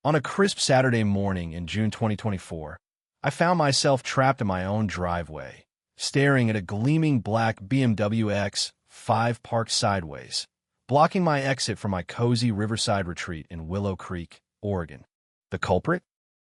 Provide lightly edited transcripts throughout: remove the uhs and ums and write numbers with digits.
On a crisp Saturday morning in June 2024, I found myself trapped in my own driveway, staring at a gleaming black BMW X5 parked sideways, blocking my exit from my cozy riverside retreat in Willow Creek, Oregon. The culprit?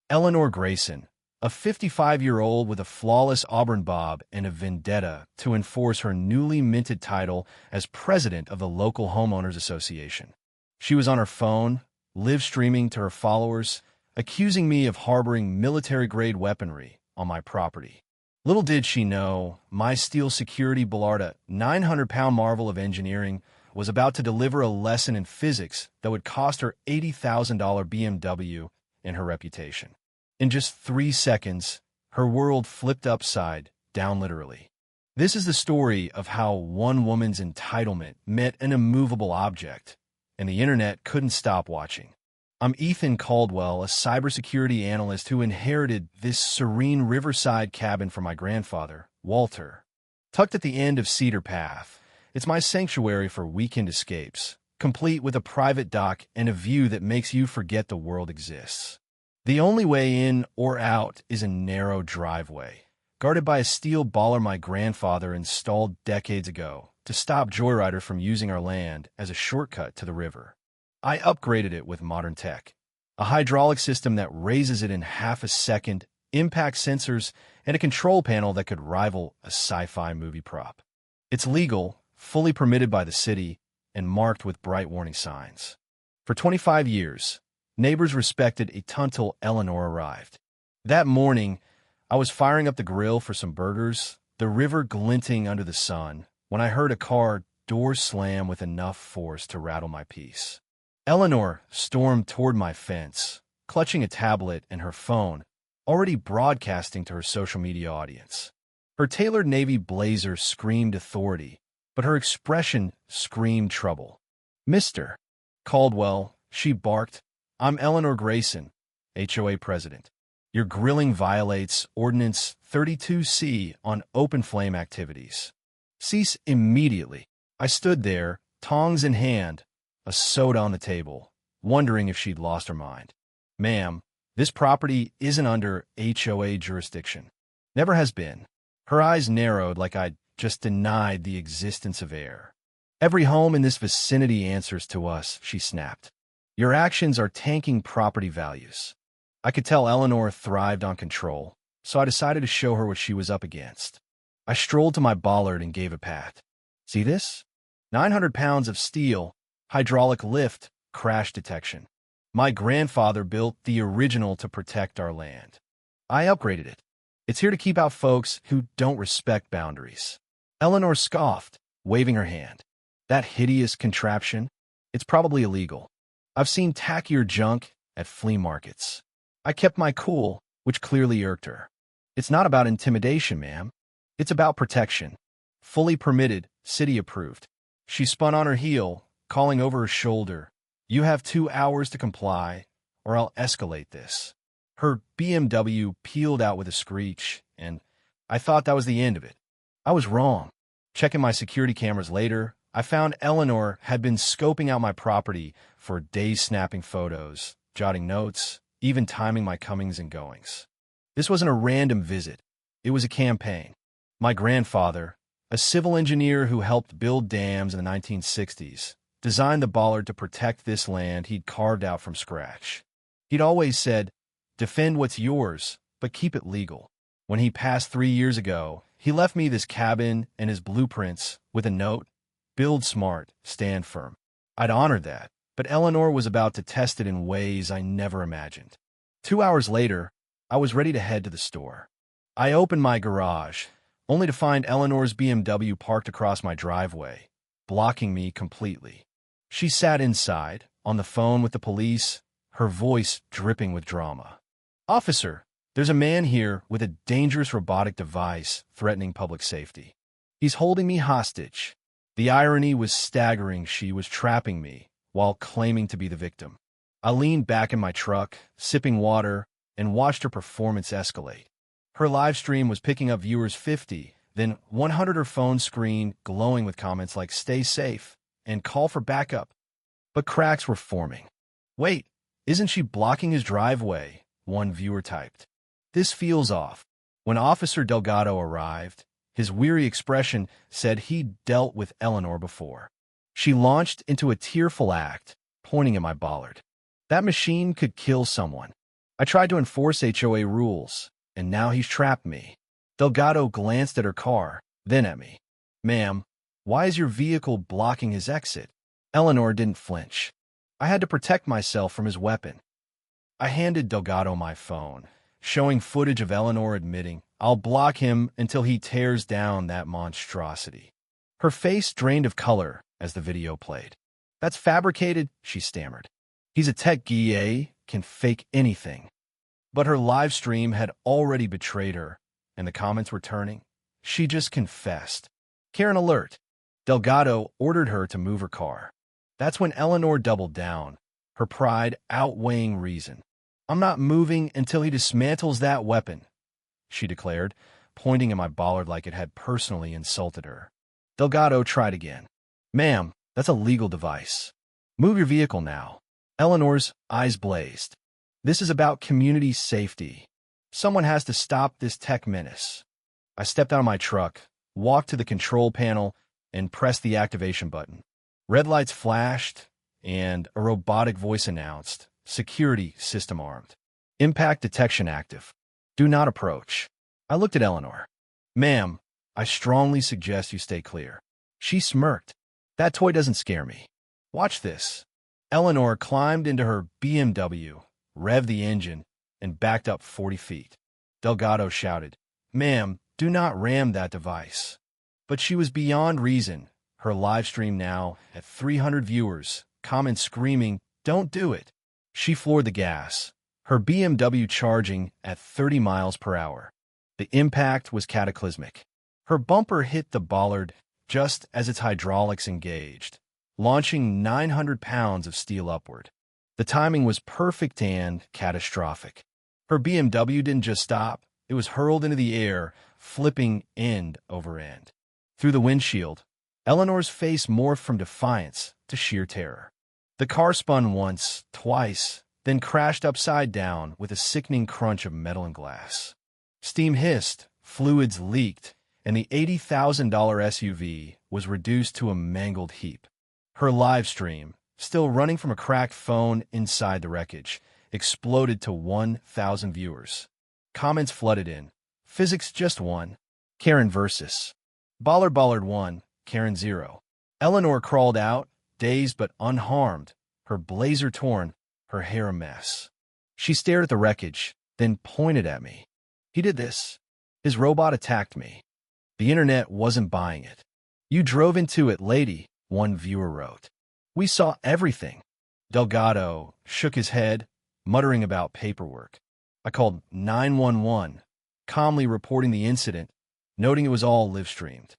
Eleanor Grayson, a 55-year-old with a flawless auburn bob and a vendetta to enforce her newly minted title as president of the local homeowners association. She was on her phone, live streaming to her followers, accusing me of harboring military-grade weaponry on my property. Little did she know, my steel security Bollard, a 900-pound marvel of engineering, was about to deliver a lesson in physics that would cost her $80,000 BMW and her reputation. In just 3 seconds, her world flipped upside down literally. This is the story of how one woman's entitlement met an immovable object, and the internet couldn't stop watching. I'm Ethan Caldwell, a cybersecurity analyst who inherited this serene riverside cabin from my grandfather, Walter. Tucked at the end of Cedar Path, it's my sanctuary for weekend escapes, complete with a private dock and a view that makes you forget the world exists. The only way in or out is a narrow driveway, guarded by a steel Bollard my grandfather installed decades ago to stop joyriders from using our land as a shortcut to the river. I upgraded it with modern tech, a hydraulic system that raises it in half a second, impact sensors, and a control panel that could rival a sci-fi movie prop. It's legal, fully permitted by the city, and marked with bright warning signs. For 25 years, neighbors respected it until Eleanor arrived. That morning, I was firing up the grill for some burgers, the river glinting under the sun, when I heard a car door slam with enough force to rattle my peace. Eleanor stormed toward my fence, clutching a tablet and her phone, already broadcasting to her social media audience. Her tailored navy blazer screamed authority, but her expression screamed trouble. "Mr. Caldwell," she barked, "I'm Eleanor Grayson, HOA president. Your grilling violates Ordinance 32C on open flame activities. Cease immediately." I stood there, tongs in hand, a soda on the table, wondering if she'd lost her mind. "Ma'am, this property isn't under HOA jurisdiction. Never has been." Her eyes narrowed like I'd just denied the existence of air. "Every home in this vicinity answers to us," she snapped. "Your actions are tanking property values." I could tell Eleanor thrived on control, so I decided to show her what she was up against. I strolled to my Bollard and gave a pat. "See this? 900 pounds of steel, hydraulic lift, crash detection. My grandfather built the original to protect our land. I upgraded it. It's here to keep out folks who don't respect boundaries." Eleanor scoffed, waving her hand. "That hideous contraption? It's probably illegal. I've seen tackier junk at flea markets." I kept my cool, which clearly irked her. "It's not about intimidation, ma'am. It's about protection. Fully permitted, city approved." She spun on her heel, calling over her shoulder, "You have 2 hours to comply, or I'll escalate this." Her BMW peeled out with a screech, and I thought that was the end of it. I was wrong. Checking my security cameras later, I found Eleanor had been scoping out my property for days, snapping photos, jotting notes, even timing my comings and goings. This wasn't a random visit. It was a campaign. My grandfather, a civil engineer who helped build dams in the 1960s, designed the Bollard to protect this land he'd carved out from scratch. He'd always said, "Defend what's yours, but keep it legal." When he passed 3 years ago, he left me this cabin and his blueprints with a note, "Build smart, stand firm." I'd honored that, but Eleanor was about to test it in ways I never imagined. 2 hours later, I was ready to head to the store. I opened my garage, only to find Eleanor's BMW parked across my driveway, blocking me completely. She sat inside, on the phone with the police, her voice dripping with drama. "Officer, there's a man here with a dangerous robotic device threatening public safety. He's holding me hostage." The irony was staggering. She was trapping me while claiming to be the victim. I leaned back in my truck, sipping water, and watched her performance escalate. Her live stream was picking up viewers 50, then 100, her phone screen glowing with comments like "Stay safe" and "Call for backup." But cracks were forming. "Wait, Isn't she blocking his driveway? One viewer typed. This feels off. When Officer Delgado arrived, his weary expression said he'd dealt with Eleanor before. She launched into a tearful act, pointing at my Bollard. That machine could kill someone. I tried to enforce HOA rules, and now he's trapped me. Delgado glanced at her car, then at me. Ma'am, why is your vehicle blocking his exit? Eleanor didn't flinch. I had to protect myself from his weapon. I handed Delgado my phone, showing footage of Eleanor admitting, I'll block him until he tears down that monstrosity. Her face drained of color as the video played. That's fabricated, she stammered. He's a tech guy, can fake anything. But her live stream had already betrayed her, and the comments were turning. She just confessed. Karen alert. Delgado ordered her to move her car. That's when Eleanor doubled down, her pride outweighing reason. I'm not moving until he dismantles that weapon, she declared, pointing at my Bollard like it had personally insulted her. Delgado tried again. Ma'am, that's a legal device. Move your vehicle now. Eleanor's eyes blazed. This is about community safety. Someone has to stop this tech menace. I stepped out of my truck, walked to the control panel, and pressed the activation button. Red lights flashed, and a robotic voice announced, Security system armed. Impact detection active. Do not approach. I looked at Eleanor. Ma'am, I strongly suggest you stay clear. She smirked. That toy doesn't scare me. Watch this. Eleanor climbed into her BMW, revved the engine, and backed up 40 feet. Delgado shouted, Ma'am, do not ram that device. But she was beyond reason, her live stream now at 300 viewers, comments screaming, Don't do it. She floored the gas, her BMW charging at 30 miles per hour. The impact was cataclysmic. Her bumper hit the Bollard just as its hydraulics engaged, launching 900 pounds of steel upward. The timing was perfect and catastrophic. Her BMW didn't just stop, it was hurled into the air, flipping end over end. Through the windshield, Eleanor's face morphed from defiance to sheer terror. The car spun once, twice, then crashed upside down with a sickening crunch of metal and glass. Steam hissed, fluids leaked, and the $80,000 SUV was reduced to a mangled heap. Her live stream, still running from a cracked phone inside the wreckage, exploded to 1,000 viewers. Comments flooded in. Physics just won. Karen versus. Bollard 1, Karen 0. Eleanor crawled out, dazed but unharmed, her blazer torn, her hair a mess. She stared at the wreckage, then pointed at me. He did this. His robot attacked me. The internet wasn't buying it. You drove into it, lady, one viewer wrote. We saw everything. Delgado shook his head, muttering about paperwork. I called 911, calmly reporting the incident, noting it was all live-streamed.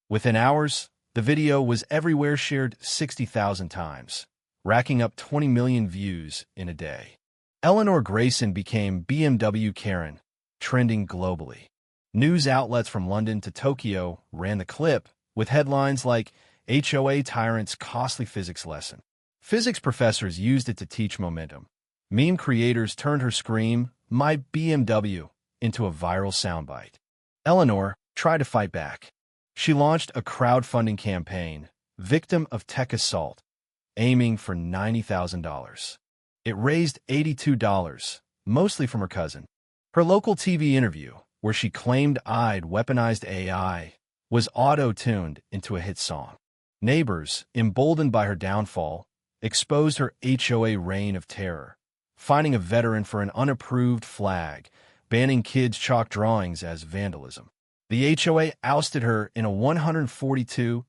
Within hours, the video was everywhere, shared 60,000 times, racking up 20 million views in a day. Eleanor Grayson became BMW Karen, trending globally. News outlets from London to Tokyo ran the clip, with headlines like, HOA Tyrant's Costly Physics Lesson. Physics professors used it to teach momentum. Meme creators turned her scream, My BMW, into a viral soundbite. Eleanor tried to fight back. She launched a crowdfunding campaign, Victim of Tech Assault, aiming for $90,000. It raised $82, mostly from her cousin. Her local TV interview, where she claimed I'd weaponized AI, was auto-tuned into a hit song. Neighbors, emboldened by her downfall, exposed her HOA reign of terror, finding a veteran for an unapproved flag, banning kids' chalk drawings as vandalism. The HOA ousted her in a 142-2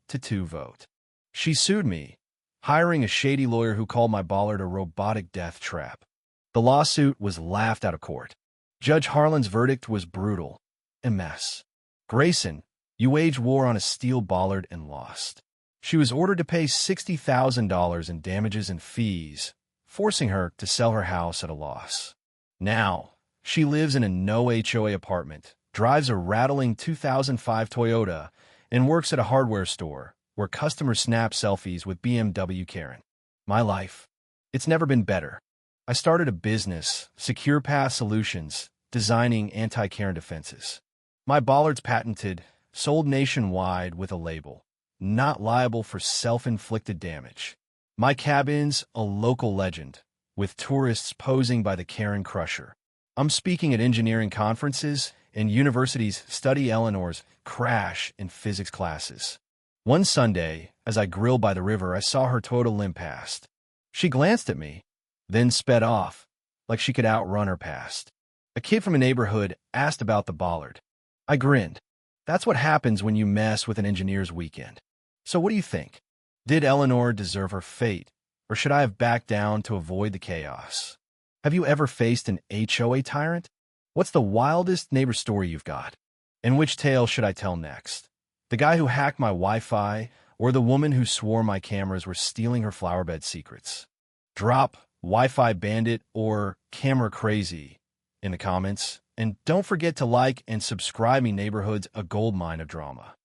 vote. She sued me, hiring a shady lawyer who called my Bollard a robotic death trap. The lawsuit was laughed out of court. Judge Harlan's verdict was brutal. A mess. Grayson, you waged war on a steel Bollard and lost. She was ordered to pay $60,000 in damages and fees, forcing her to sell her house at a loss. Now, she lives in a no HOA apartment, drives a rattling 2005 Toyota, and works at a hardware store where customers snap selfies with BMW Karen. My life. It's never been better. I started a business, Secure Path Solutions, designing anti-Karen defenses. My Bollard's patented, sold nationwide with a label, not liable for self-inflicted damage. My cabin's a local legend, with tourists posing by the Karen Crusher. I'm speaking at engineering conferences, and universities study Eleanor's crash in physics classes. One Sunday, as I grilled by the river, I saw her total limp past. She glanced at me, then sped off, like she could outrun her past. A kid from a neighborhood asked about the Bollard. I grinned. That's what happens when you mess with an engineer's weekend. So what do you think? Did Eleanor deserve her fate, or should I have backed down to avoid the chaos? Have you ever faced an HOA tyrant? What's the wildest neighbor story you've got? And which tale should I tell next? The guy who hacked my Wi-Fi, or the woman who swore my cameras were stealing her flowerbed secrets? Drop Wi-Fi bandit or camera crazy in the comments. And don't forget to like and subscribe me. Neighborhood's a goldmine of drama.